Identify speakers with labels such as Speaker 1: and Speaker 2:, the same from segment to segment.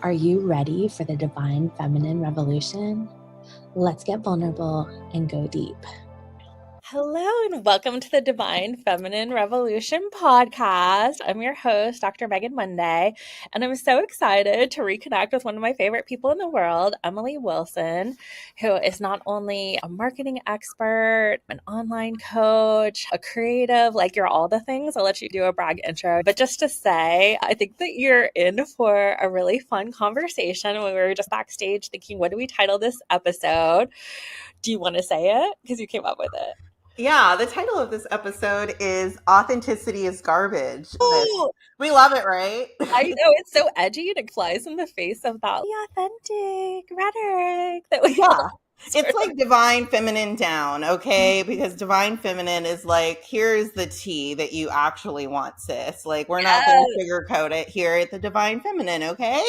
Speaker 1: Are you ready for the divine feminine revolution? Let's get vulnerable and go deep.
Speaker 2: Hello and welcome to the Divine Feminine Revolution podcast. I'm your host, Dr. Megan Monday, and I'm so excited to reconnect with one of my favorite people in the world, Emily Wilson, who is not only a marketing expert, an online coach, a creative, like you're all the things. I'll let you do a brag intro. But just to say, I think that you're in for a really fun conversation. When we were just backstage thinking, what do we title this episode? Do you want to say it? Because you came up with it.
Speaker 3: Yeah, the title of this episode is Authenticity is Garbage.
Speaker 2: Oh,
Speaker 3: We love it, right?
Speaker 2: I know, it's so edgy and it flies in the face of that authentic rhetoric that we all
Speaker 3: It's like divine feminine down, okay? Because divine feminine is like, here's the tea that you actually want, sis. Like, we're not going to sugarcoat it here at the divine feminine, okay?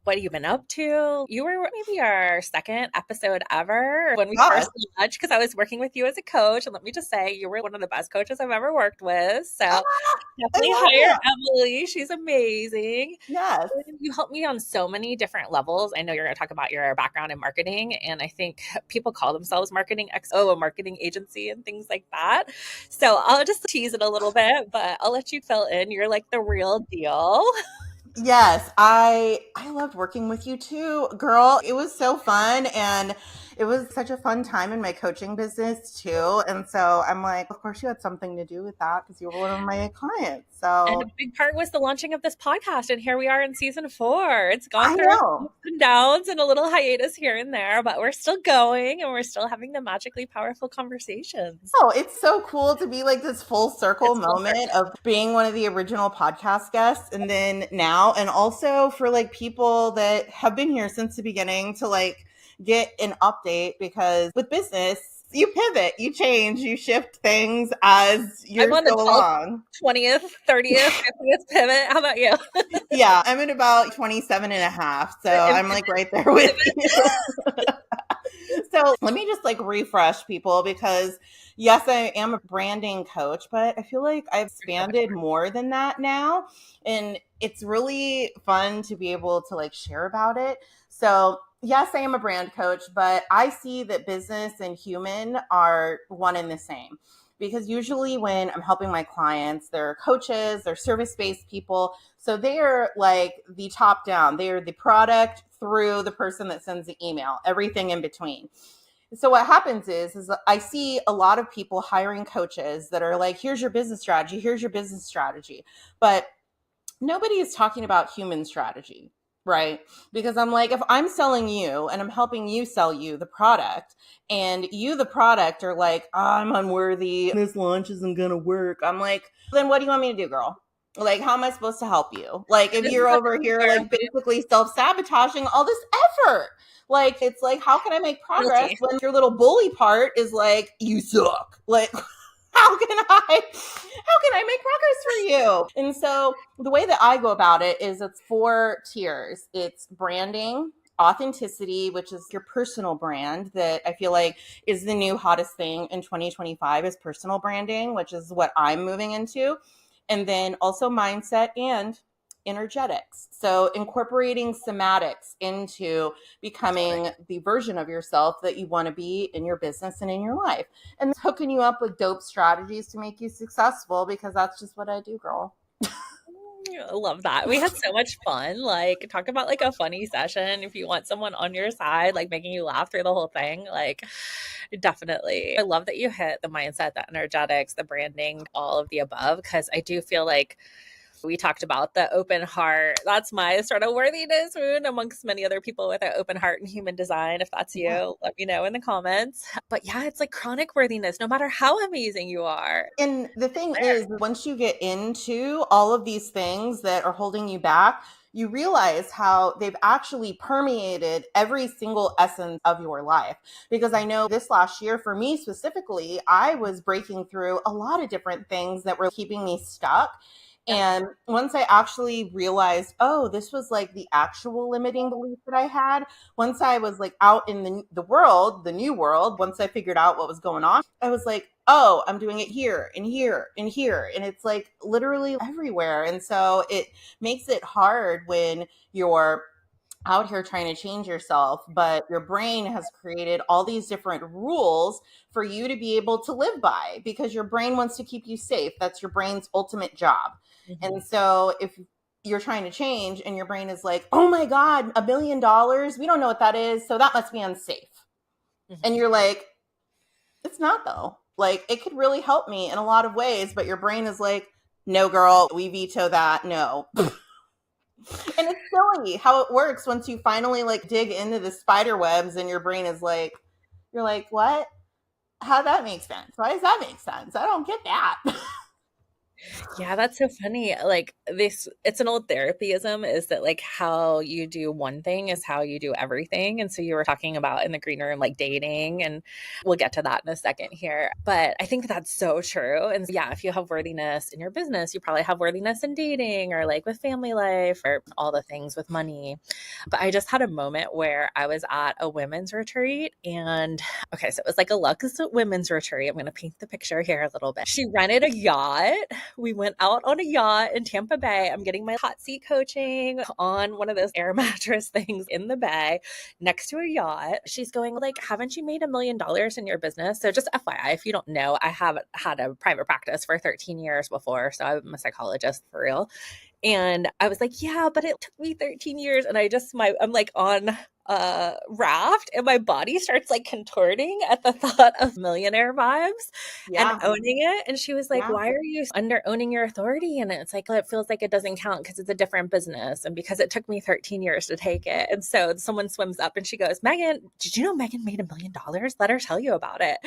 Speaker 2: What have you been up to? You were maybe our second episode ever when we first launched, because I was working with you as a coach. And let me just say, you were one of the best coaches I've ever worked with. So definitely hire Emily. She's amazing.
Speaker 3: Yes.
Speaker 2: You helped me on so many different levels. I know you're going to talk about your background in marketing. And I think people call themselves marketing XO, a marketing agency and things like that. So I'll just tease it a little bit, but I'll let you fill in. You're like the real deal.
Speaker 3: Yes, I loved working with you too, girl. It was so fun, and it was such a fun time in my coaching business too. And so I'm like, of course you had something to do with that because you were one of my clients. So,
Speaker 2: and a big part was the launching of this podcast, and here we are in season 4. It's gone through ups and downs and a little hiatus here and there, but we're still going and we're still having the magically powerful conversations.
Speaker 3: Oh, it's so cool to be like this full circle moment of being one of the original podcast guests, and then now, and also for like people that have been here since the beginning to like get an update, because with business, you pivot, you change, you shift things as you're still along.
Speaker 2: 20th, 30th, 50th pivot. How about you?
Speaker 3: Yeah, I'm at about 27 and a half. So I'm like right there with you. So let me just like refresh people, because yes, I am a branding coach, but I feel like I've expanded more than that now. And it's really fun to be able to like share about it. So yes, I am a brand coach, but I see that business and human are one and the same. Because usually when I'm helping my clients, they're coaches, they're service-based people. So they are like the top down. They are the product through the person that sends the email, everything in between. So what happens is I see a lot of people hiring coaches that are like, here's your business strategy, here's your business strategy. But nobody is talking about human strategy, right? Because I'm like, if I'm selling you and I'm helping you sell you the product, and you, the product, are like, I'm unworthy, this launch isn't going to work. I'm like, then what do you want me to do, girl? Like, how am I supposed to help you? Like, if you're over here, like, basically self-sabotaging all this effort. Like, it's like, how can I make progress when your little bully part is like, you suck? Like, how can I make progress for you? And so the way that I go about it is it's 4 tiers. It's branding, authenticity, which is your personal brand, that I feel like is the new hottest thing in 2025, is personal branding, which is what I'm moving into. And then also mindset and energetics. So incorporating somatics into becoming the version of yourself that you want to be in your business and in your life. And hooking you up with dope strategies to make you successful, because that's just what I do, girl.
Speaker 2: I love that. We had so much fun. Like, talk about like a funny session. If you want someone on your side, like making you laugh through the whole thing, like definitely. I love that you hit the mindset, the energetics, the branding, all of the above, because I do feel like we talked about the open heart. That's my sort of worthiness wound, amongst many other people with an open heart and human design. If that's you, let me know in the comments. But yeah, it's like chronic worthiness, no matter how amazing you are.
Speaker 3: And the thing is, once you get into all of these things that are holding you back, you realize how they've actually permeated every single essence of your life. Because I know this last year, for me specifically, I was breaking through a lot of different things that were keeping me stuck. And once I actually realized, oh, this was like the actual limiting belief that I had, once I was like out in the world, the new world, once I figured out what was going on, I was like, oh, I'm doing it here and here and here. And it's like literally everywhere. And so it makes it hard when you're out here trying to change yourself, but your brain has created all these different rules for you to be able to live by because your brain wants to keep you safe. That's your brain's ultimate job. Mm-hmm. And so if you're trying to change and your brain is like, oh my God, $1 million, we don't know what that is, so that must be unsafe. Mm-hmm. And you're like, it's not though. Like, it could really help me in a lot of ways, but your brain is like, no, girl, we veto that. No. And it's silly how it works once you finally like dig into the spider webs and your brain is like, you're like, what? How that makes sense? Why does that make sense? I don't get that.
Speaker 2: Yeah, that's so funny. Like this, it's an old therapyism is that like how you do one thing is how you do everything. And so you were talking about in the green room, like dating, and we'll get to that in a second here. But I think that's so true. And yeah, if you have worthiness in your business, you probably have worthiness in dating or like with family life or all the things with money. But I just had a moment where I was at a women's retreat and okay, so it was like a Lux women's retreat. I'm going to paint the picture here a little bit. She rented a yacht. We went out on a yacht in Tampa Bay. I'm getting my hot seat coaching on one of those air mattress things in the bay next to a yacht. She's going like, haven't you made $1 million in your business? So just FYI, if you don't know, I have had a private practice for 13 years before. So I'm a psychologist for real. And I was like, yeah, but it took me 13 years. And I'm like on a raft and my body starts like contorting at the thought of millionaire vibes and owning it. And she was like, why are you under owning your authority? And it's like, well, it feels like it doesn't count because it's a different business. And because it took me 13 years to take it. And so someone swims up and she goes, Megan, did you know Megan made $1 million? Let her tell you about it.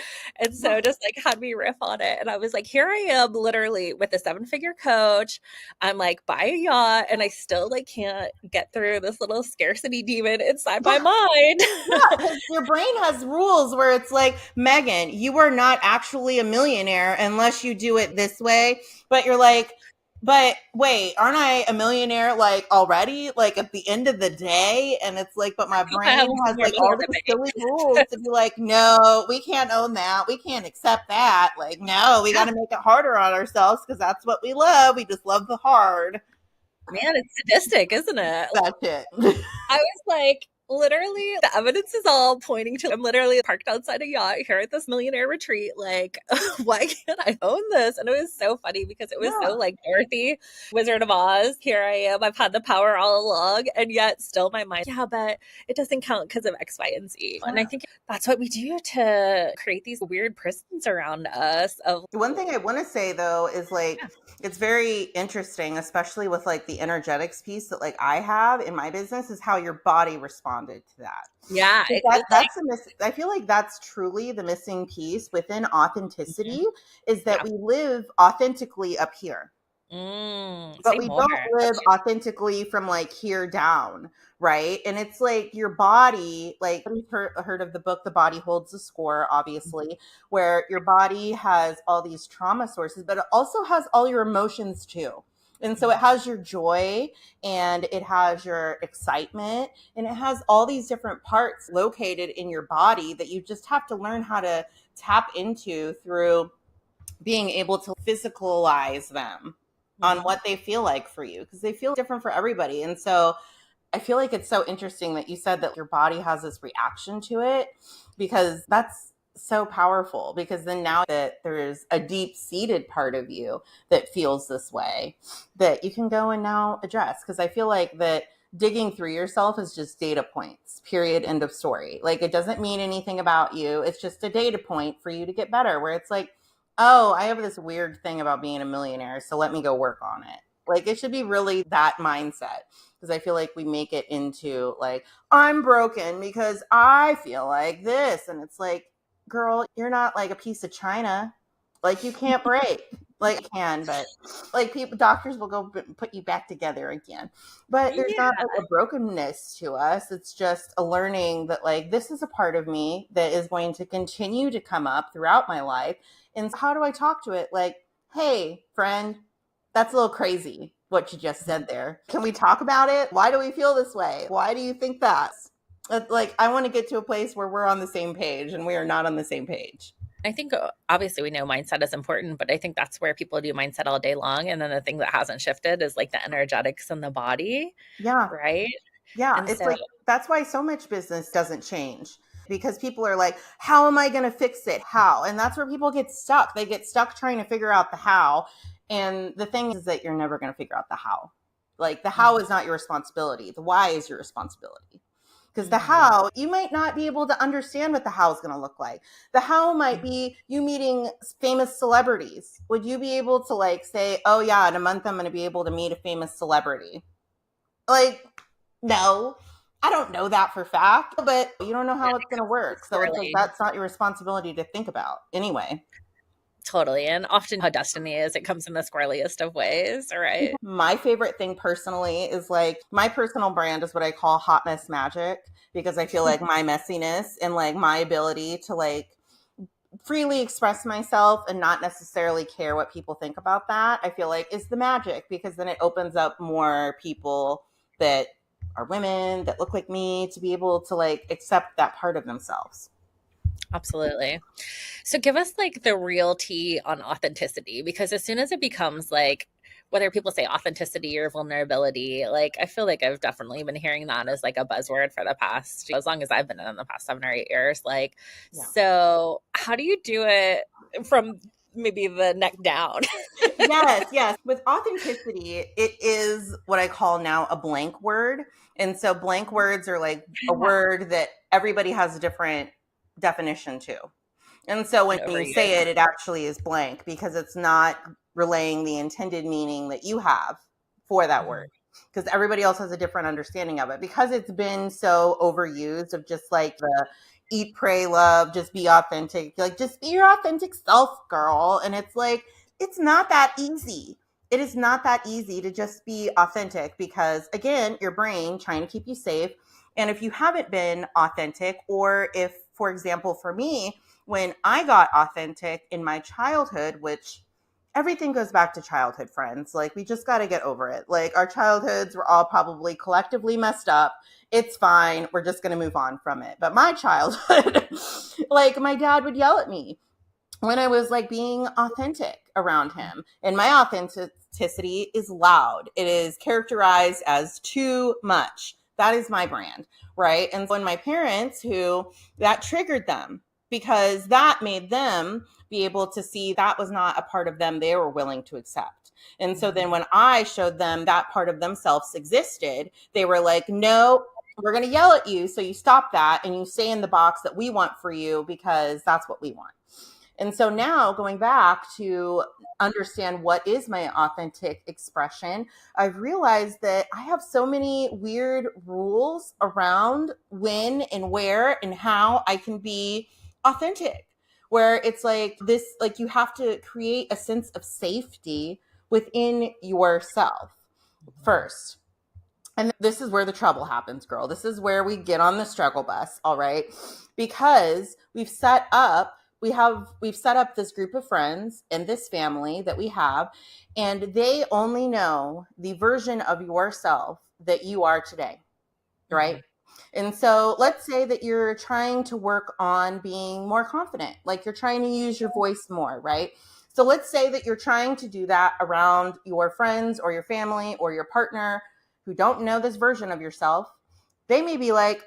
Speaker 2: And so just like had me riff on it. And I was like, here I am literally with a 7-figure coach. I'm like, buy a yacht. And I still like can't get through this little scarcity demon inside my mind.
Speaker 3: Yeah, your brain has rules where it's like, Megan, you are not actually a millionaire unless you do it this way. But you're like, but wait, aren't I a millionaire like already? Like at the end of the day? And it's like, but my brain has like all these silly rules to be like, no, we can't own that. We can't accept that. Like, no, we got to make it harder on ourselves because that's what we love. We just love the hard.
Speaker 2: Man, it's sadistic, isn't it?
Speaker 3: That's it.
Speaker 2: I was like, literally, the evidence is all pointing to I'm literally parked outside a yacht here at this millionaire retreat. Like, why can't I own this? And it was so funny because it was so like Dorothy, Wizard of Oz. Here I am. I've had the power all along. And yet still my mind, yeah, but it doesn't count because of X, Y, and Z. And I think that's what we do to create these weird prisons around us. Of
Speaker 3: one thing I want to say though is like, it's very interesting, especially with like the energetics piece that like I have in my business is how your body responded to that.
Speaker 2: Yeah.
Speaker 3: I feel like that's truly the missing piece within authenticity is that we live authentically up here. But we don't live authentically from like here down, right? And it's like your body, like you've heard of the book The Body Holds the Score, obviously, where your body has all these trauma sources, but it also has all your emotions too. And so it has your joy and it has your excitement and it has all these different parts located in your body that you just have to learn how to tap into through being able to physicalize them on what they feel like for you, because they feel different for everybody. And so I feel like it's so interesting that you said that your body has this reaction to it, because that's so powerful, because then now that there's a deep-seated part of you that feels this way that you can go and now address. Because I feel like that digging through yourself is just data points, period, end of story. Like it doesn't mean anything about you. It's just a data point for you to get better, where it's like, oh, I have this weird thing about being a millionaire, so let me go work on it. Like it should be really that mindset, because I feel like we make it into like, I'm broken because I feel like this. And it's like, girl, you're not like a piece of china. Like you can't break. Like you can, but like doctors will go put you back together again. But there's not like a brokenness to us. It's just a learning that like, this is a part of me that is going to continue to come up throughout my life. And how do I talk to it? Like, hey, friend, That's a little crazy what you just said there. Can we talk about it? Why do we feel this way? Why do you think that? Like, I want to get to a place where we're on the same page, and we are not on the same page.
Speaker 2: I think obviously we know mindset is important, but I think that's where people do mindset all day long. And then the thing that hasn't shifted is like the energetics in the body.
Speaker 3: Yeah.
Speaker 2: Right.
Speaker 3: Yeah.
Speaker 2: And
Speaker 3: it's
Speaker 2: so,
Speaker 3: like, that's why so much business doesn't change, because people are like, how am I going to fix it? How? And that's where people get stuck. They get stuck trying to figure out the how. And the thing is that you're never going to figure out the how. Like, the how is not your responsibility. The why is your responsibility. Because the how, you might not be able to understand what the how is going to look like. The how might be you meeting famous celebrities. Would you be able to like say, oh yeah, in a month I'm going to be able to meet a famous celebrity? Like, no, I don't know that for fact, but you don't know how it's going to work. So it's like, that's not your responsibility to think about anyway.
Speaker 2: Totally. And often how destiny is, it comes in the squirreliest of ways, right?
Speaker 3: My favorite thing personally is like, my personal brand is what I call hot mess magic, because I feel like my messiness and like my ability to like freely express myself and not necessarily care what people think about that, I feel like is the magic, because then it opens up more people that are women that look like me to be able to like accept that part of themselves.
Speaker 2: Absolutely. So give us like the real tea on authenticity, because as soon as it becomes like, whether people say authenticity or vulnerability, like I feel like I've definitely been hearing that as like a buzzword for the past, as long as I've been in the past 7 or 8 years. Like, yeah. So how do you do it from maybe the neck down?
Speaker 3: Yes. With authenticity, it is what I call now a blank word. And so blank words are like a word that everybody has a different definition to. And so when you say it, it actually is blank, because it's not relaying the intended meaning that you have for that word, because everybody else has a different understanding of it, because it's been so overused of just like the eat, pray, love, just be authentic, like just be your authentic self, girl. And it's like, it's not that easy. It is not that easy to just be authentic, because again, your brain trying to keep you safe. And if you haven't been authentic, or if, for example, for me, when I got authentic in my childhood, which everything goes back to childhood, friends. Like, we just got to get over it. Like, our childhoods were all probably collectively messed up. It's fine. We're just going to move on from it. But my childhood, like, my dad would yell at me when I was like being authentic around him. And my authenticity is loud. It is characterized as too much. That is my brand, right? And when my parents, who that triggered them, because that made them be able to see that was not a part of them they were willing to accept. And so then when I showed them that part of themselves existed, they were like, no, we're going to yell at you. So you stop that and you stay in the box that we want for you, because that's what we want. And so now, going back to understand what is my authentic expression, I've realized that I have so many weird rules around when and where and how I can be authentic, where it's like this, like you have to create a sense of safety within yourself first. And this is where the trouble happens, girl. This is where we get on the struggle bus, all right? Because we've set up this group of friends and this family that we have, and they only know the version of yourself that you are today, right? Mm-hmm. And so let's say that you're trying to work on being more confident, like you're trying to use your voice more, right? So let's say that you're trying to do that around your friends or your family or your partner who don't know this version of yourself. They may be like,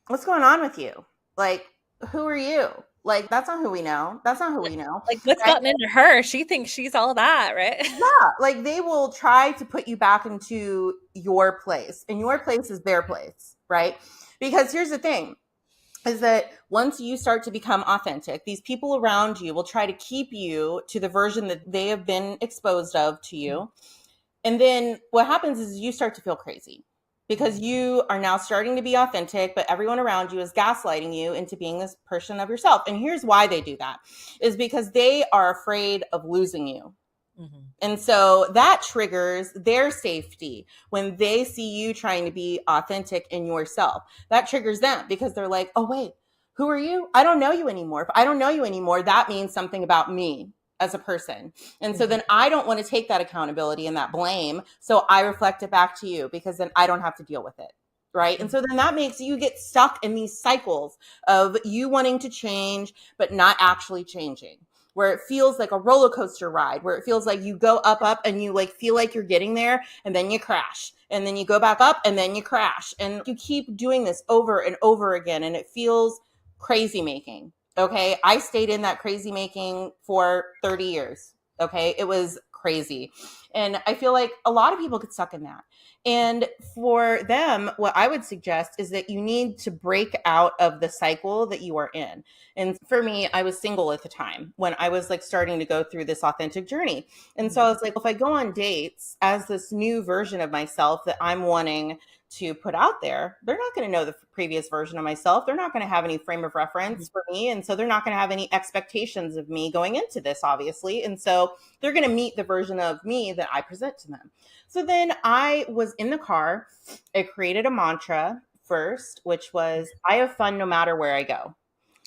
Speaker 3: what's going on with you? Like, who are you? Like, that's not who we know. That's not who we know.
Speaker 2: Like, what's gotten into her? She thinks she's all that, right?
Speaker 3: Yeah. Like, they will try to put you back into your place, and your place is their place, right? Because here's the thing, is that once you start to become authentic, these people around you will try to keep you to the version that they have been exposed of to you. And then what happens is you start to feel crazy, because you are now starting to be authentic, but everyone around you is gaslighting you into being this person of yourself. And here's why they do that, is because they are afraid of losing you. Mm-hmm. And so that triggers their safety when they see you trying to be authentic in yourself. That triggers them, because they're like, oh, wait, who are you? I don't know you anymore. If I don't know you anymore, that means something about me as a person. And so then I don't want to take that accountability and that blame. So I reflect it back to you because then I don't have to deal with it. Right. And so then that makes you get stuck in these cycles of you wanting to change, but not actually changing, where it feels like a roller coaster ride, where it feels like you go up, and you like feel like you're getting there and then you crash and then you go back up and then you crash. And you keep doing this over and over again. And it feels crazy making. Okay. I stayed in that crazy making for 30 years. Okay. It was crazy. And I feel like a lot of people get stuck in that. And for them, what I would suggest is that you need to break out of the cycle that you are in. And for me, I was single at the time when I was like starting to go through this authentic journey. And so I was like, if I go on dates as this new version of myself that I'm wanting to put out there, they're not going to know the previous version of myself. They're not going to have any frame of reference for me. And so they're not going to have any expectations of me going into this, obviously. And so they're going to meet the version of me that I present to them. So then I was in the car. I created a mantra first, which was, I have fun no matter where I go.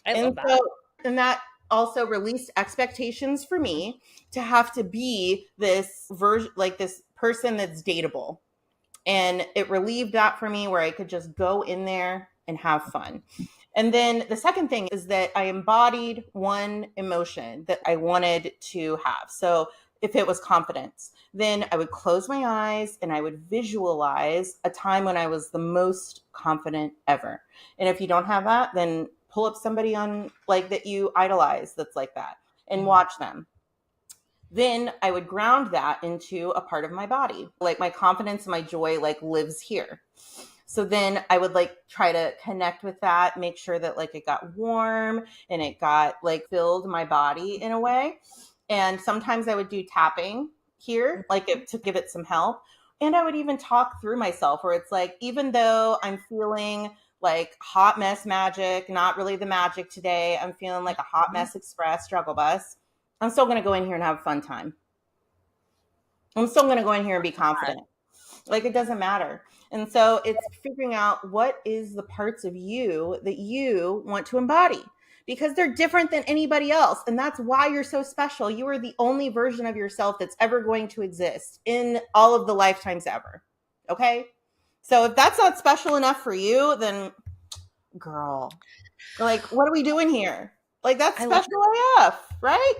Speaker 2: I love that.
Speaker 3: And that also released expectations for me to have to be this version, like this person that's dateable. And it relieved that for me where I could just go in there and have fun. And then the second thing is that I embodied one emotion that I wanted to have. So if it was confidence, then I would close my eyes and I would visualize a time when I was the most confident ever. And if you don't have that, then pull up somebody on like that you idolize that's like that and watch them. Then I would ground that into a part of my body. Like my confidence and my joy like lives here. So then I would like try to connect with that, make sure that like it got warm and it got like filled my body in a way. And sometimes I would do tapping here, like to give it some help. And I would even talk through myself where it's like, even though I'm feeling like hot mess magic, not really the magic today, I'm feeling like a hot mess express struggle bus, I'm still going to go in here and have a fun time. I'm still going to go in here and be confident. Like it doesn't matter. And so it's figuring out what is the parts of you that you want to embody, because they're different than anybody else. And that's why you're so special. You are the only version of yourself that's ever going to exist in all of the lifetimes ever. Okay. So if that's not special enough for you, then girl, like, what are we doing here? Like that's special AF, right?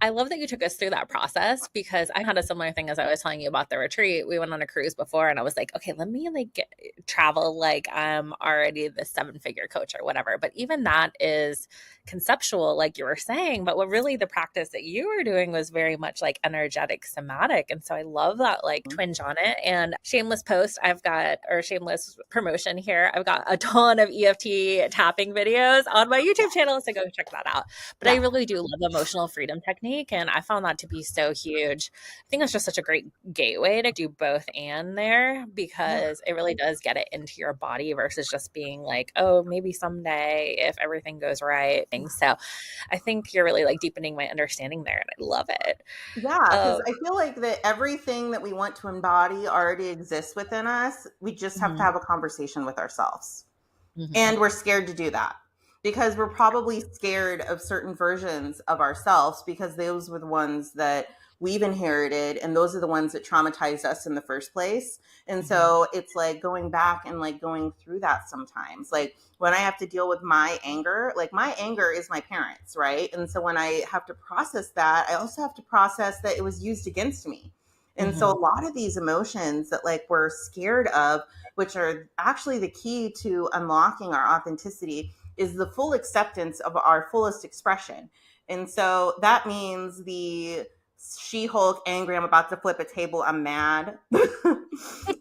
Speaker 2: I love that you took us through that process, because I had a similar thing as I was telling you about the retreat. We went on a cruise before and I was like, okay, let me like travel like I'm already the 7-figure coach or whatever. But even that is conceptual, like you were saying. But what really the practice that you were doing was very much like energetic somatic. And so I love that like twinge on it. And shameless post, shameless promotion here. I've got a ton of EFT tapping videos on my YouTube channel. So go check that out. But I really do love emotional freedom technique. And I found that to be so huge. I think it's just such a great gateway to do both and there, because it really does get it into your body versus just being like, oh, maybe someday if everything goes right. So I think you're really like deepening my understanding there, and I love it.
Speaker 3: Yeah, because I feel like that everything that we want to embody already exists within us. We just have to have a conversation with ourselves. And we're scared to do that because we're probably scared of certain versions of ourselves, because those were the ones that we've inherited, and those are the ones that traumatized us in the first place. And so it's like going back and like going through that sometimes. Like when I have to deal with my anger, like my anger is my parents, right? And so when I have to process that, I also have to process that it was used against me. And so a lot of these emotions that like we're scared of, which are actually the key to unlocking our authenticity, is the full acceptance of our fullest expression. And so that means the She-Hulk angry, I'm about to flip a table, I'm mad.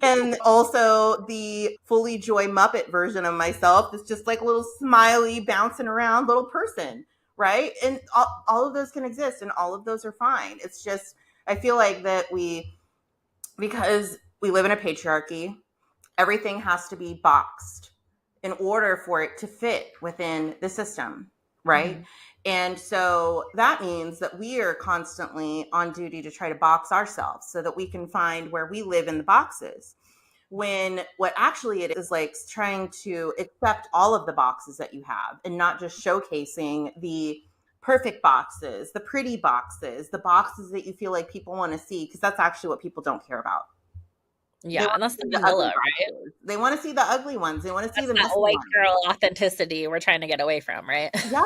Speaker 3: And also the fully joy Muppet version of myself that's just like a little smiley bouncing around little person, right? And all of those can exist and all of those are fine. It's just, I feel like that because we live in a patriarchy, everything has to be boxed in order for it to fit within the system, right? And so that means that we are constantly on duty to try to box ourselves so that we can find where we live in the boxes. When what actually it is like trying to accept all of the boxes that you have and not just showcasing the perfect boxes, the pretty boxes, the boxes that you feel like people want to see, because that's actually what people don't care about.
Speaker 2: Yeah, and that's the vanilla, right?
Speaker 3: They want to see the ugly ones. They want to see the messy
Speaker 2: white
Speaker 3: ones.
Speaker 2: girl authenticity we're trying to get away from, right?
Speaker 3: Yeah.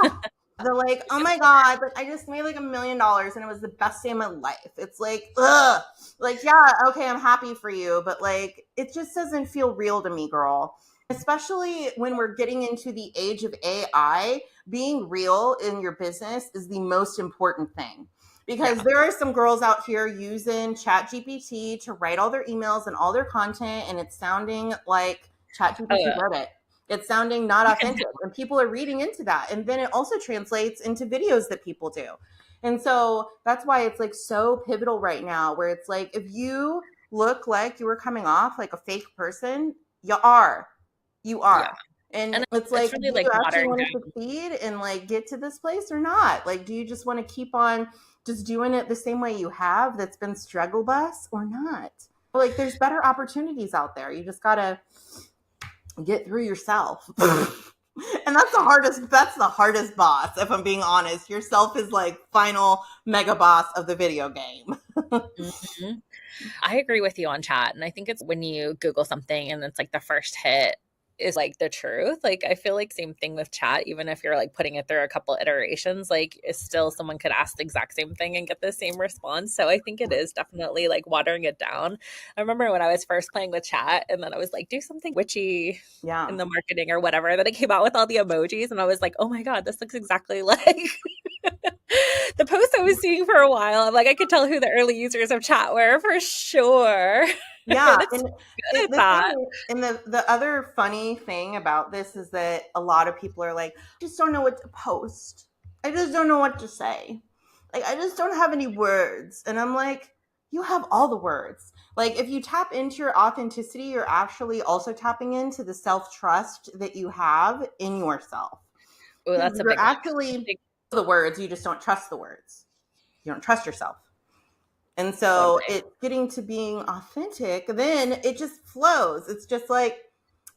Speaker 3: They're like, oh my God, like I just made like $1 million and it was the best day of my life. It's like, ugh. Like, yeah, okay, I'm happy for you, but like, it just doesn't feel real to me, girl. Especially when we're getting into the age of AI, being real in your business is the most important thing. Because there are some girls out here using ChatGPT to write all their emails and all their content, and it's sounding like ChatGPT wrote it. It's sounding not authentic, and people are reading into that. And then it also translates into videos that people do. And so that's why it's like so pivotal right now, where it's like, if you look like you were coming off like a fake person, you are. Yeah. And it's like, really, do you actually want to succeed and like get to this place or not? Like, do you just want to keep on just doing it the same way you have that's been struggle bus or not? Like, there's better opportunities out there. You just got to get through yourself. And that's the hardest boss, if I'm being honest. Yourself is like final mega boss of the video game.
Speaker 2: Mm-hmm. I agree with you on chat. And I think it's when you Google something and it's like the first hit is like the truth. Like, I feel like same thing with chat, even if you're like putting it through a couple iterations, like it's still someone could ask the exact same thing and get the same response. So I think it is definitely like watering it down. I remember when I was first playing with chat and then I was like, do something witchy in the marketing or whatever. Then it came out with all the emojis and I was like, oh my God, this looks exactly like the post I was seeing for a while. I'm like, I could tell who the early users of chat were for sure.
Speaker 3: Yeah. And the other funny thing about this is that a lot of people are like, I just don't know what to post. I just don't know what to say. Like, I just don't have any words. And I'm like, you have all the words. Like, if you tap into your authenticity, you're actually also tapping into the self-trust that you have in yourself.
Speaker 2: Oh, that's
Speaker 3: you're actually the words, you just don't trust the words. You don't trust yourself. And so it's getting to being authentic, then it just flows. It's just like,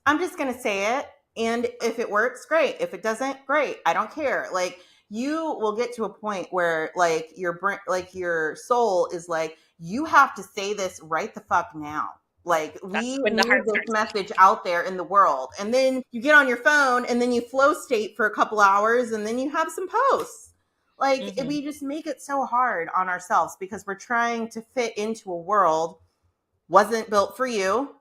Speaker 3: I'm just going to say it. And if it works, great. If it doesn't, great. I don't care. Like, you will get to a point where like your brain, like your soul is like, you have to say this right the fuck now. Like, we need this message out there in the world. And then you get on your phone and then you flow state for a couple hours and then you have some posts. Like, we just make it so hard on ourselves because we're trying to fit into a world wasn't built for you,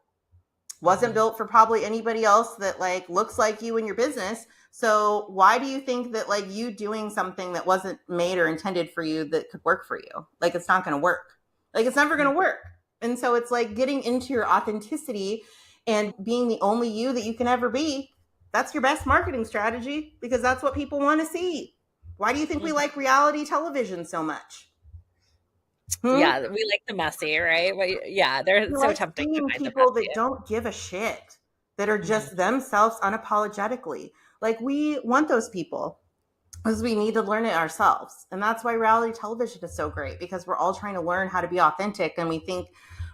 Speaker 3: wasn't built for probably anybody else that like looks like you in your business. So why do you think that like you doing something that wasn't made or intended for you that could work for you? Like, it's not going to work. Like, it's never going to work. And so it's like getting into your authenticity and being the only you that you can ever be. That's your best marketing strategy because that's what people want to see. Why do you think we like reality television so much?
Speaker 2: Yeah, we like the messy, right? But yeah, they're so like tempting to find
Speaker 3: people that don't give a shit, that are just themselves unapologetically. Like, we want those people because we need to learn it ourselves. And that's why reality television is so great, because we're all trying to learn how to be authentic. And we think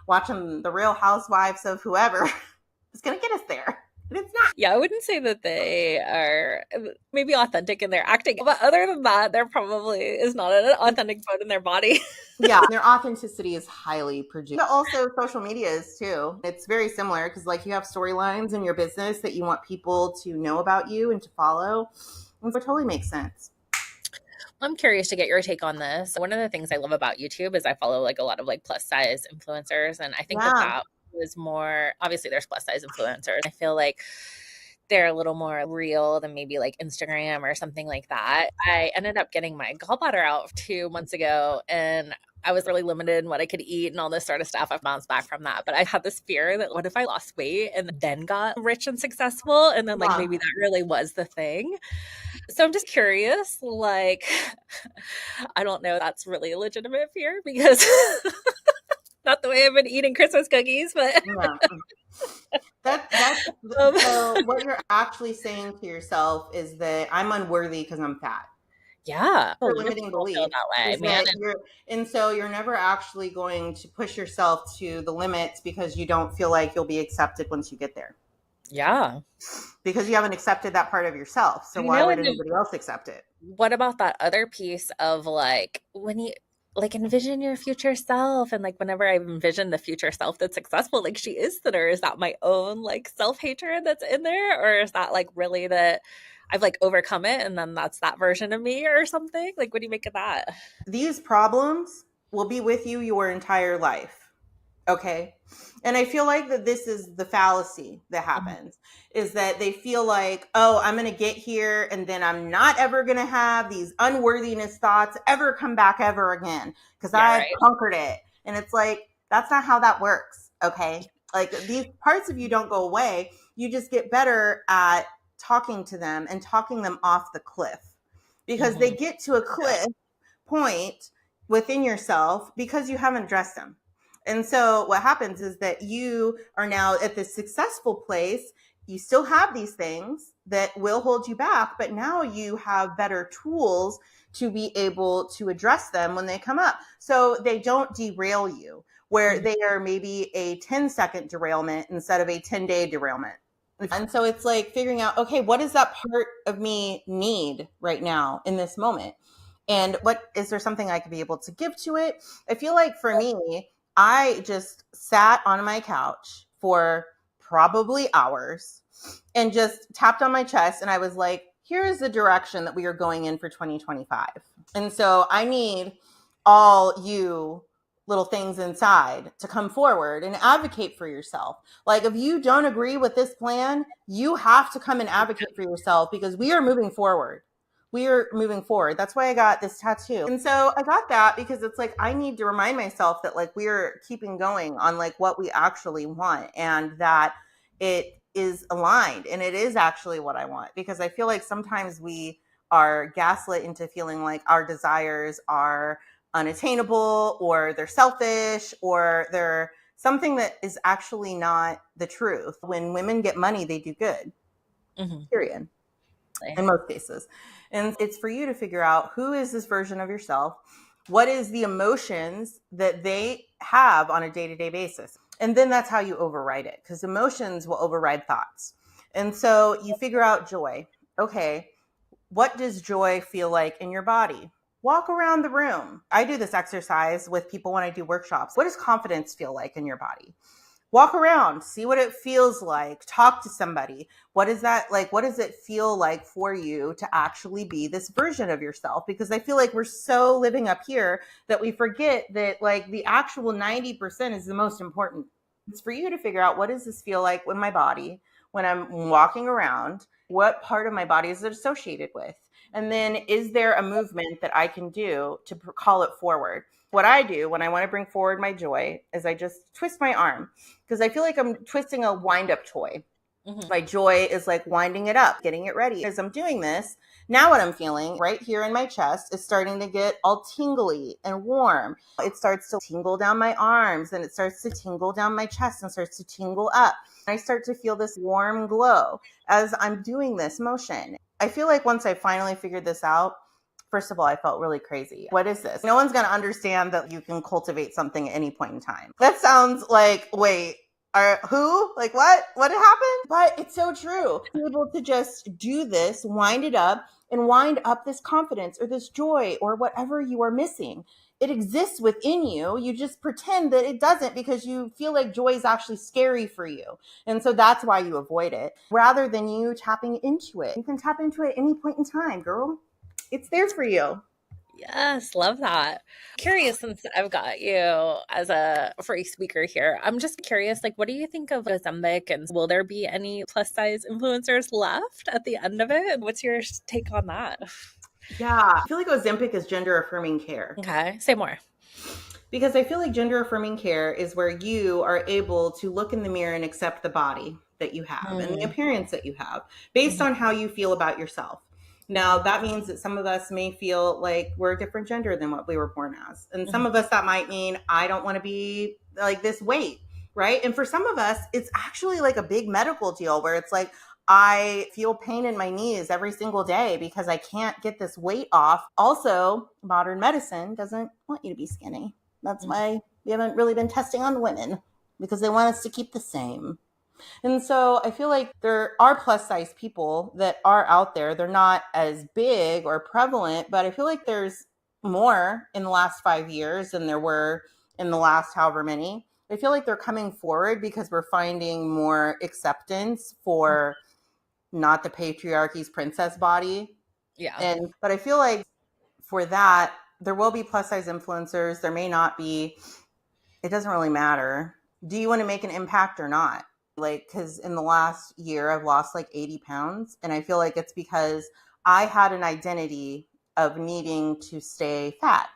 Speaker 3: watching the Real Housewives of whoever is going to get us there. But it's not.
Speaker 2: Yeah, I wouldn't say that they are maybe authentic in their acting, but other than that, there probably is not an authentic bone in their body.
Speaker 3: Yeah, their authenticity is highly produced. But also social media is too. It's very similar because like you have storylines in your business that you want people to know about you and to follow. And so it totally makes sense.
Speaker 2: I'm curious to get your take on this. One of the things I love about YouTube is I follow like a lot of like plus size influencers. And I think that was more, obviously there's plus size influencers. I feel like they're a little more real than maybe like Instagram or something like that. I ended up getting my gallbladder out 2 months ago and I was really limited in what I could eat and all this sort of stuff. I've bounced back from that. But I had this fear that what if I lost weight and then got rich and successful? And then like maybe that really was the thing. So I'm just curious, like, I don't know, that's really a legitimate fear because not the way I've been eating Christmas cookies, but
Speaker 3: so what you're actually saying to yourself is that I'm unworthy because I'm fat.
Speaker 2: Yeah.
Speaker 3: Your limiting belief that way, man. And so you're never actually going to push yourself to the limits because you don't feel like you'll be accepted once you get there.
Speaker 2: Yeah.
Speaker 3: because you haven't accepted that part of yourself. So
Speaker 2: I
Speaker 3: why
Speaker 2: know.
Speaker 3: would
Speaker 2: And
Speaker 3: anybody else accept it?
Speaker 2: what about that other piece of like when you like envision your future self and like whenever I envision the future self that's successful, like she is thinner, is that my own like self-hatred that's in there? Or is that like really that I've like overcome it and then that's that version of me or something? Like what do you make of that?
Speaker 3: These problems will be with you your entire life. Okay. And I feel like that this is the fallacy that
Speaker 2: Mhm.
Speaker 3: happens, is that they feel like, oh, I'm going to get here and then I'm not ever going to have these unworthiness thoughts ever come back ever again because
Speaker 2: Yeah,
Speaker 3: I've
Speaker 2: right.
Speaker 3: conquered it. And it's like, that's not how that works. Okay. Like these parts of you don't go away. You just get better at talking to them and talking them off the cliff because they
Speaker 2: Hmm.
Speaker 3: get to a cliff point within yourself because you haven't addressed them. And so what happens is that you are now at this successful place. You still have these things that will hold you back, but now you have better tools to be able to address them when they come up. So they don't derail you, where they are maybe a 10-second derailment instead of a 10-day derailment. And so it's like figuring out, okay, what does that part of me need right now in this moment? And what is there something I could be able to give to it? I feel like for me, I just sat on my couch for probably hours and just tapped on my chest. And I was like, here is the direction that we are going in for 2025. And so I need all you little things inside to come forward and advocate for yourself. Like if you don't agree with this plan, you have to come and advocate for yourself because we are moving forward. We are moving forward. That's why I got this tattoo. And so I got that because it's like I need to remind myself that like we're keeping going on like what we actually want and that it is aligned and it is actually what I want, because I feel like sometimes we are gaslit into feeling like our desires are unattainable or they're selfish or they're something that is actually not the truth. When women get money, they do good,
Speaker 2: Hmm.
Speaker 3: period, in most cases. And it's for you to figure out who is this version of yourself, what is the emotions that they have on a day-to-day basis. And then that's how you override it, because emotions will override thoughts. And so you figure out joy. Okay, what does joy feel like in your body? Walk around the room. I do this exercise with people when I do workshops. What does confidence feel like in your body? Walk around, see what it feels like, talk to somebody. What is that like? What does it feel like for you to actually be this version of yourself? Because I feel like we're so living up here that we forget that like the actual 90% is the most important. It's for you to figure out, what does this feel like with my body when I'm walking around? What part of my body is it associated with? And then is there a movement that I can do to call it forward? What I do when I want to bring forward my joy is I just twist my arm, because I feel like I'm twisting a wind up toy.
Speaker 2: Hmm.
Speaker 3: My joy is like winding it up, getting it ready. As I'm doing this, now what I'm feeling right here in my chest is starting to get all tingly and warm. It starts to tingle down my arms and it starts to tingle down my chest and starts to tingle up. I start to feel this warm glow as I'm doing this motion. I feel like once I finally figured this out, first of all, I felt really crazy. What is this? No one's going to understand that you can cultivate something at any point in time. That sounds like, wait, who? Like what? What happened? But it's so true. Be able to just do this, wind it up, and wind up this confidence or this joy or whatever you are missing. It exists within you. You just pretend that it doesn't because you feel like joy is actually scary for you. And so that's why you avoid it rather than you tapping into it. You can tap into it at any point in time, girl. It's there for you.
Speaker 2: Yes, love that. Curious, since I've got you as a free speaker here, I'm just curious, like, what do you think of Ozempic, and will there be any plus size influencers left at the end of it? What's your take on that?
Speaker 3: Yeah. I feel like Ozempic is gender affirming care.
Speaker 2: Okay, say more.
Speaker 3: Because I feel like gender affirming care is where you are able to look in the mirror and accept the body that you have and the
Speaker 2: Mm-hmm.
Speaker 3: appearance that you have based on how you feel about yourself. Now, that means that some of us may feel like we're a different gender than what we were born as. And some
Speaker 2: Mm-hmm.
Speaker 3: of us, that might mean, I don't want to be like this weight, right? And for some of us, it's actually like a big medical deal where it's like, I feel pain in my knees every single day because I can't get this weight off. Also, modern medicine doesn't want you to be skinny. That's why we haven't really been testing on women, because they want us to keep the same. And so I feel like there are plus size people that are out there. They're not as big or prevalent, but I feel like there's more in the last 5 years than there were in the last however many. I feel like they're coming forward because we're finding more acceptance for not the patriarchy's princess body.
Speaker 2: Yeah.
Speaker 3: But I feel like for that, there will be plus size influencers. There may not be. It doesn't really matter. Do you want to make an impact or not? Like, because in the last year, I've lost like 80 pounds. And I feel like it's because I had an identity of needing to stay fat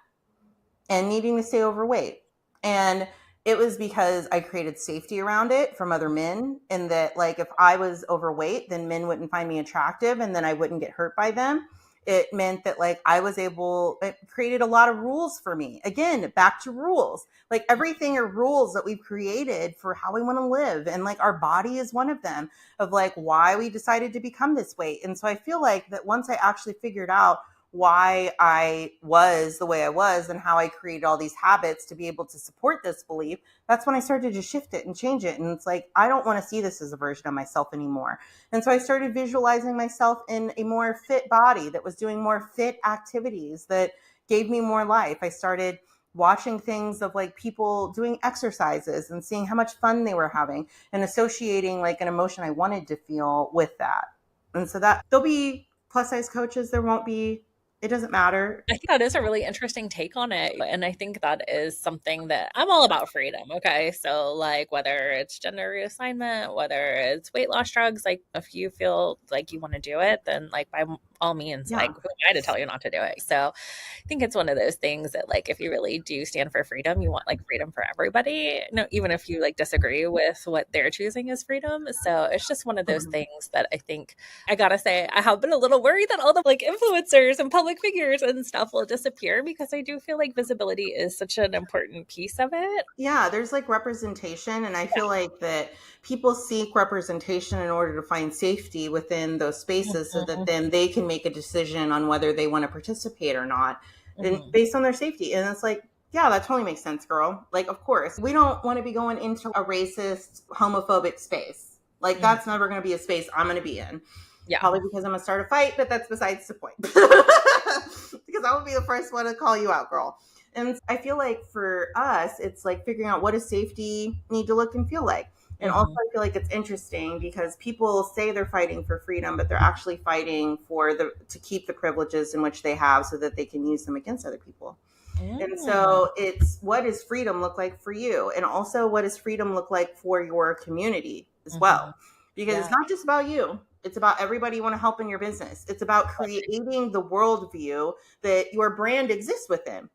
Speaker 3: and needing to stay overweight. And it was because I created safety around it from other men. And that, like, if I was overweight, then men wouldn't find me attractive and then I wouldn't get hurt by them. It meant that, like, it created a lot of rules for me. Again, back to rules. Like, everything are rules that we've created for how we want to live. And like, our body is one of them, of like why we decided to become this way. And so I feel like that once I actually figured out why I was the way I was and how I created all these habits to be able to support this belief, that's when I started to shift it and change it. And it's like, I don't want to see this as a version of myself anymore. And so I started visualizing myself in a more fit body that was doing more fit activities that gave me more life. I started watching things of like people doing exercises and seeing how much fun they were having and associating like an emotion I wanted to feel with that. And so that there'll be plus size coaches, there won't be. It doesn't matter.
Speaker 2: I think that is a really interesting take on it. And I think that is something that I'm all about freedom. Okay. So, like, whether it's gender reassignment, whether it's weight loss drugs, like, if you feel like you want to do it, then, like, by all means, like, who am I to tell you not to do it? So, I think it's one of those things that, like, if you really do stand for freedom, you want like freedom for everybody. No, even if you like disagree with what they're choosing as freedom. So, it's just one of those things that I think I gotta say, I have been a little worried that all the like influencers and public figures and stuff will disappear, because I do feel like visibility is such an important piece of it.
Speaker 3: Yeah, there's like representation. And I feel like that people seek representation in order to find safety within those spaces so that then they can make a decision on whether they want to participate or not, and based on their safety. And it's like, yeah, that totally makes sense, girl. Like, of course, we don't want to be going into a racist, homophobic space. Like, that's never going to be a space I'm going to be in. Yeah. Probably because I'm going to start a fight, but that's besides the point. Because I will be the first one to call you out, girl. And I feel like for us, it's like figuring out what does safety need to look and feel like. And also I feel like it's interesting because people say they're fighting for freedom, but they're actually fighting to keep the privileges in which they have so that they can use them against other people. And so it's, what does freedom look like for you? And also, what does freedom look like for your community as well? Because it's not just about you. It's about everybody you want to help in your business. It's about creating the worldview that your brand exists within,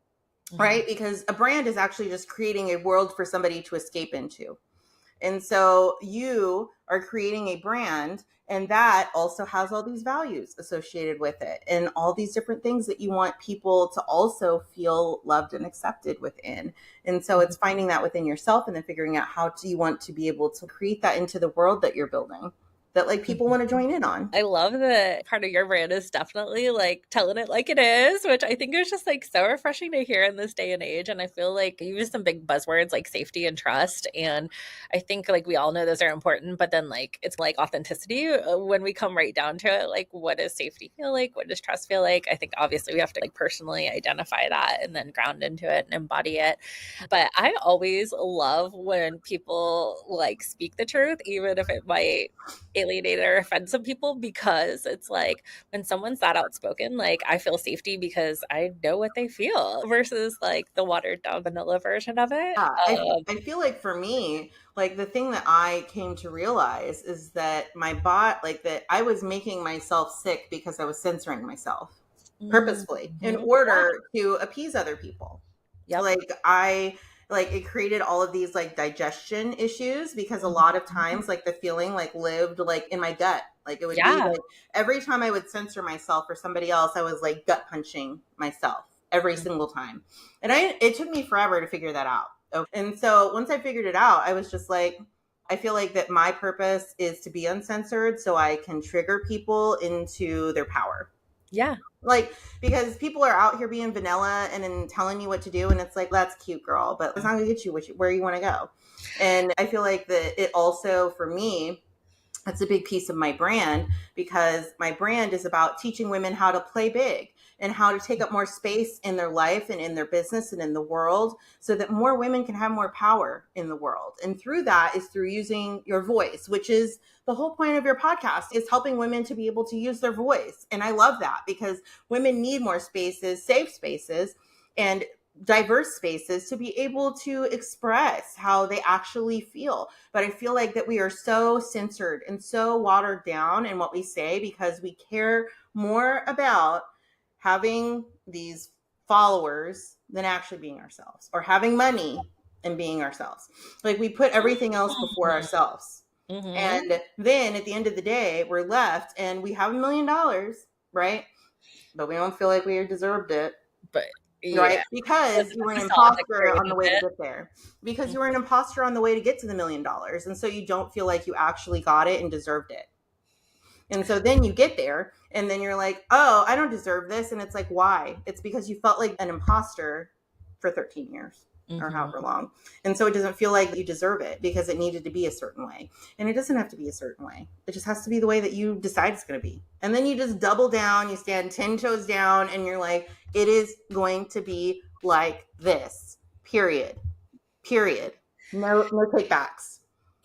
Speaker 3: right? Because a brand is actually just creating a world for somebody to escape into. And so you are creating a brand, and that also has all these values associated with it and all these different things that you want people to also feel loved and accepted within. And so it's finding that within yourself and then figuring out how do you want to be able to create that into the world that you're building, that like people want to join in on.
Speaker 2: I love that part of your brand is definitely like telling it like it is, which I think is just like so refreshing to hear in this day and age. And I feel like you use some big buzzwords like safety and trust. And I think like we all know those are important, but then like it's like authenticity when we come right down to it. Like, what does safety feel like? What does trust feel like? I think obviously we have to like personally identify that and then ground into it and embody it. But I always love when people like speak the truth, even if it might alienate or offend some people, because it's like when someone's that outspoken, like I feel safety because I know what they feel versus like the watered down vanilla version of it.
Speaker 3: I feel like for me, like the thing that I came to realize is that my like that I was making myself sick because I was censoring myself purposefully in order to appease other people. Yep. Like it created all of these like digestion issues because a lot of times like the feeling like lived like in my gut. Like it would be like every time I would censor myself or somebody else, I was like gut punching myself every single time. And it took me forever to figure that out. And so once I figured it out, I was just like, I feel like that my purpose is to be uncensored so I can trigger people into their power.
Speaker 2: Yeah.
Speaker 3: Like, because people are out here being vanilla and then telling you what to do. And it's like, that's cute, girl, but it's not going to get you where you want to go. And I feel like that it also, for me, that's a big piece of my brand, because my brand is about teaching women how to play big and how to take up more space in their life and in their business and in the world, so that more women can have more power in the world. And through that is through using your voice, which is the whole point of your podcast, is helping women to be able to use their voice. And I love that, because women need more spaces, safe spaces, and diverse spaces to be able to express how they actually feel. But I feel like that we are so censored and so watered down in what we say, because we care more about having these followers than actually being ourselves, or having money and being ourselves. Like, we put everything else before ourselves. And then at the end of the day, we're left and we have $1 million, right? But we don't feel like we deserved it.
Speaker 2: But
Speaker 3: right? Because you were an imposter on the way to get there. Because you were an imposter on the way to get to the $1 million. And so you don't feel like you actually got it and deserved it. And so then you get there and then you're like, oh, I don't deserve this. And it's like, why? It's because you felt like an imposter for 13 years or however long. And so it doesn't feel like you deserve it, because it needed to be a certain way. And it doesn't have to be a certain way. It just has to be the way that you decide it's going to be. And then you just double down, you stand 10 toes down, and you're like, it is going to be like this, period. No takebacks.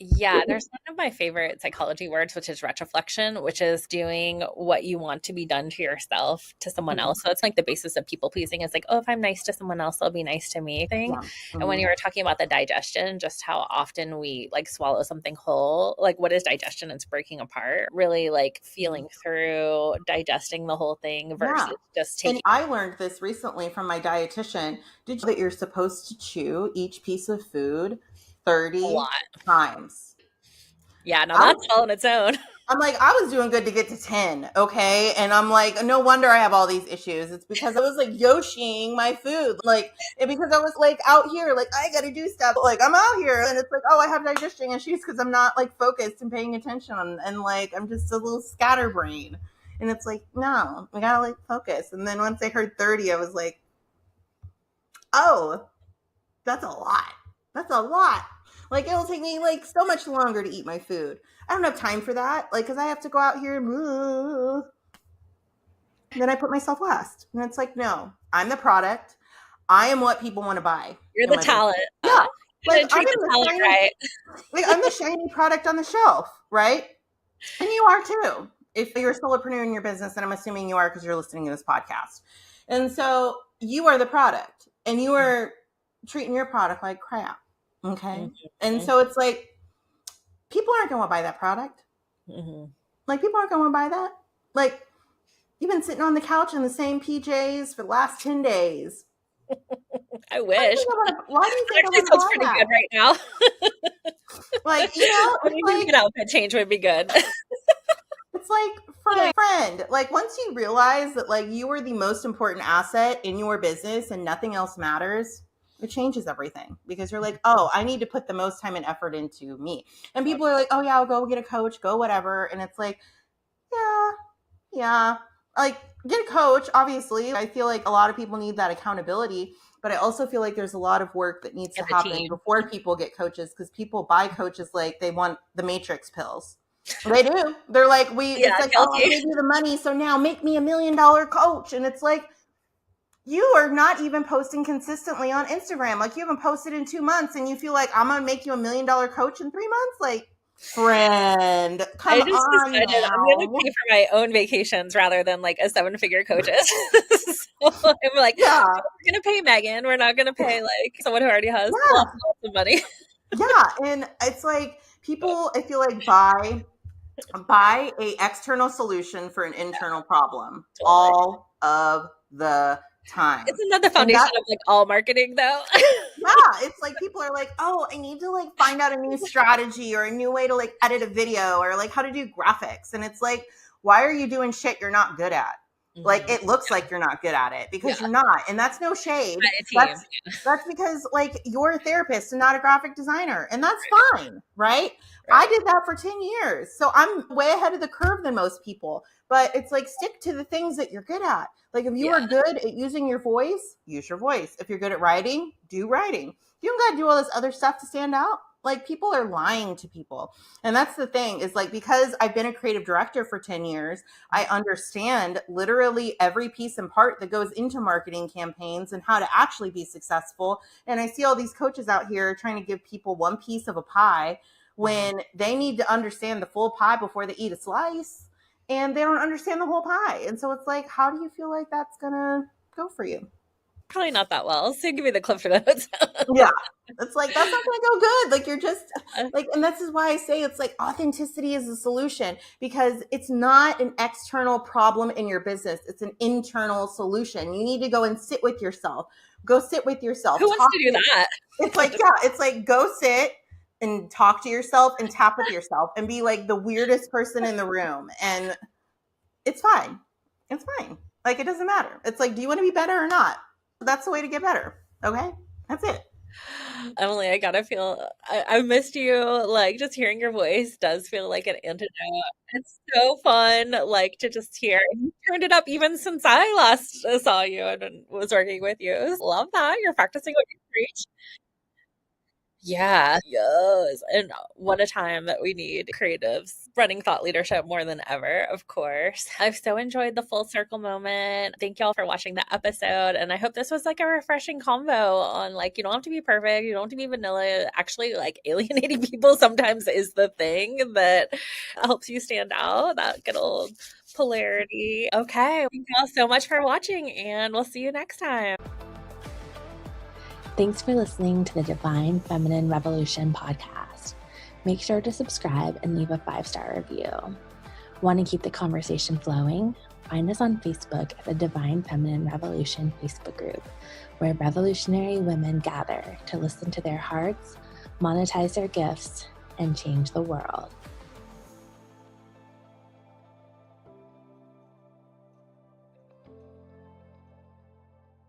Speaker 2: Yeah, there's one of my favorite psychology words, which is retroflexion, which is doing what you want to be done to yourself to someone else. So it's like the basis of people pleasing is like, oh, if I'm nice to someone else, they'll be nice to me thing. Yeah. And when you were talking about the digestion, just how often we like swallow something whole, like what is digestion? It's breaking apart, really like feeling through, digesting the whole thing versus just taking.
Speaker 3: And I learned this recently from my dietitian. Did you know that you're supposed to chew each piece of food 30 times?
Speaker 2: Yeah, no, that's all on its own.
Speaker 3: I'm like, I was doing good to get to 10, okay? And I'm like, no wonder I have all these issues. It's because I was like Yoshiing my food. Like, because I was like out here, like, I gotta do stuff. Like, I'm out here and it's like, oh, I have digestion issues because I'm not like focused and paying attention. And like, I'm just a little scatterbrain. And it's like, no, we gotta like focus. And then once I heard 30, I was like, oh, that's a lot. That's a lot. Like, it'll take me like so much longer to eat my food. I don't have time for that. Like, because I have to go out here and then I put myself last. And it's like, no, I'm the product. I am what people want to buy.
Speaker 2: You're the talent.
Speaker 3: Yeah. Like,
Speaker 2: I'm the talent, right?
Speaker 3: Like, I'm the shiny product on the shelf, right? And you are too. If you're a solopreneur in your business, and I'm assuming you are because you're listening to this podcast. And so you are the product, and you are treating your product like crap. Okay. And so it's like, people aren't going to buy that product. Like, people aren't going to buy that. Like, you've been sitting on the couch in the same PJs for the last 10 days.
Speaker 2: I wish.
Speaker 3: Why do you think
Speaker 2: actually sounds pretty good right now?
Speaker 3: Like, you know,
Speaker 2: like, an outfit change would be good.
Speaker 3: It's like, friend, like, once you realize that like you are the most important asset in your business and nothing else matters, it changes everything, because you're like, oh, I need to put the most time and effort into me. And people are like, oh yeah, I'll go get a coach, go whatever. And it's like, yeah, like, get a coach. Obviously, I feel like a lot of people need that accountability, but I also feel like there's a lot of work that needs to happen before people get coaches, because people buy coaches like they want the Matrix pills. They do. They're like, it's like, oh, I gave you the money, so now make me $1 million coach. And it's like, you are not even posting consistently on Instagram. Like, you haven't posted in 2 months and you feel like I'm going to make you $1 million coach in 3 months? Like, friend, come on. I just decided
Speaker 2: now. I'm going to pay for my own vacations rather than like a 7-figure coaches. So I'm like, we're going to pay Megan. We're not going to pay like someone who already has lots of money.
Speaker 3: Yeah. And it's like, people, I feel like, buy a external solution for an internal problem all of the time.
Speaker 2: It's another foundation of like all marketing though.
Speaker 3: It's like, people are like, oh, I need to like find out a new strategy or a new way to like edit a video or like how to do graphics. And it's like, why are you doing shit you're not good at? Like, it looks like you're not good at it because you're not. And that's no shade. That's because, like, you're a therapist and not a graphic designer. And that's fine, right? I did that for 10 years. So I'm way ahead of the curve than most people. But it's like, stick to the things that you're good at. Like, if you are good at using your voice, use your voice. If you're good at writing, do writing. You don't got to do all this other stuff to stand out. Like, people are lying to people. And that's the thing, is like, because I've been a creative director for 10 years, I understand literally every piece and part that goes into marketing campaigns and how to actually be successful. And I see all these coaches out here trying to give people one piece of a pie when they need to understand the full pie before they eat a slice, and they don't understand the whole pie. And so it's like, how do you feel like that's going to go for you?
Speaker 2: Probably not that well. So give me the Cliff Notes.
Speaker 3: Yeah. It's like, that's not going to go good. Like, you're just like, and this is why I say it's like authenticity is the solution, because it's not an external problem in your business. It's an internal solution. You need to go and sit with yourself. Go sit with yourself.
Speaker 2: Who wants to do that?
Speaker 3: It's like, it's like, go sit and talk to yourself and tap with yourself and be like the weirdest person in the room. And it's fine. It's fine. Like, it doesn't matter. It's like, do you want to be better or not? That's the way to get better. Okay. That's it.
Speaker 2: Emily, I gotta feel, I missed you. Like, just hearing your voice does feel like an antidote. It's so fun, like, to just hear. You turned it up even since I last saw you and was working with you. Love that. You're practicing what you preach. Yeah. Yes. And what a time that we need creatives running thought leadership more than ever, of course. I've so enjoyed the full circle moment. Thank y'all for watching the episode. And I hope this was like a refreshing convo on, like, you don't have to be perfect. You don't have to be vanilla. Actually, like, alienating people sometimes is the thing that helps you stand out. That good old polarity. Okay. Thank y'all so much for watching, and we'll see you next time.
Speaker 1: Thanks for listening to the Divine Feminine Revolution podcast. Make sure to subscribe and leave a 5-star review. Want to keep the conversation flowing? Find us on Facebook at the Divine Feminine Revolution Facebook group, where revolutionary women gather to listen to their hearts, monetize their gifts, and change the world.